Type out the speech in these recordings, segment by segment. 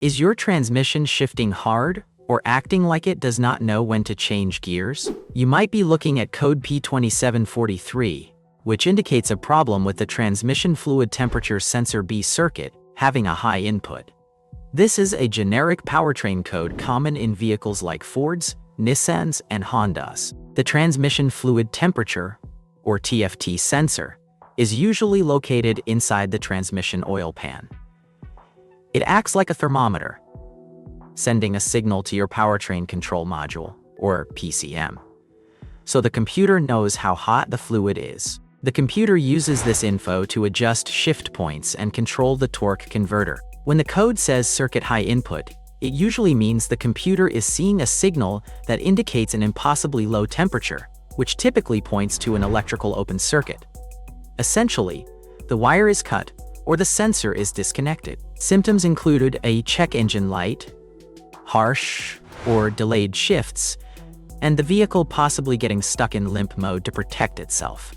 Is your transmission shifting hard or acting like it does not know when to change gears? You might be looking at code P2743, which indicates a problem with the transmission fluid temperature sensor B circuit having a high input. This is a generic powertrain code common in vehicles like Fords, Nissans, and Hondas. The transmission fluid temperature, or TFT sensor, is usually located inside the transmission oil pan. It acts like a thermometer, sending a signal to your powertrain control module, or PCM, so the computer knows how hot the fluid is. The computer uses this info to adjust shift points and control the torque converter. When the code says circuit high input, it usually means the computer is seeing a signal that indicates an impossibly low temperature, which typically points to an electrical open circuit. Essentially, the wire is cut or the sensor is disconnected. Symptoms included a check engine light, harsh or delayed shifts, and the vehicle possibly getting stuck in limp mode to protect itself.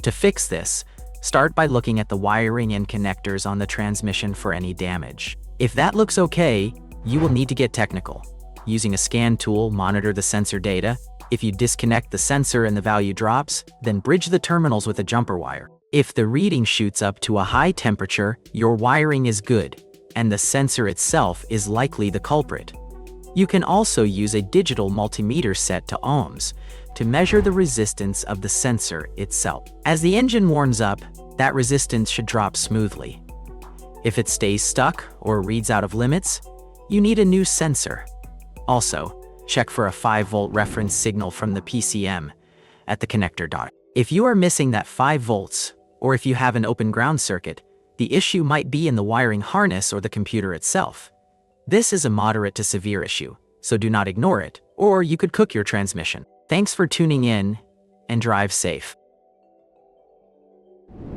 To fix this, start by looking at the wiring and connectors on the transmission for any damage. If that looks okay, you will need to get technical. Using a scan tool, monitor the sensor data. If you disconnect the sensor and the value drops, then bridge the terminals with a jumper wire. If the reading shoots up to a high temperature, your wiring is good, and the sensor itself is likely the culprit. You can also use a digital multimeter set to ohms to measure the resistance of the sensor itself. As the engine warms up, that resistance should drop smoothly. If it stays stuck or reads out of limits, you need a new sensor. Also, check for a 5-volt reference signal from the PCM at the connector dot. If you are missing that 5 volts, or if you have an open ground circuit, the issue might be in the wiring harness or the computer itself. This is a moderate to severe issue, so do not ignore it, or you could cook your transmission. Thanks for tuning in, and drive safe.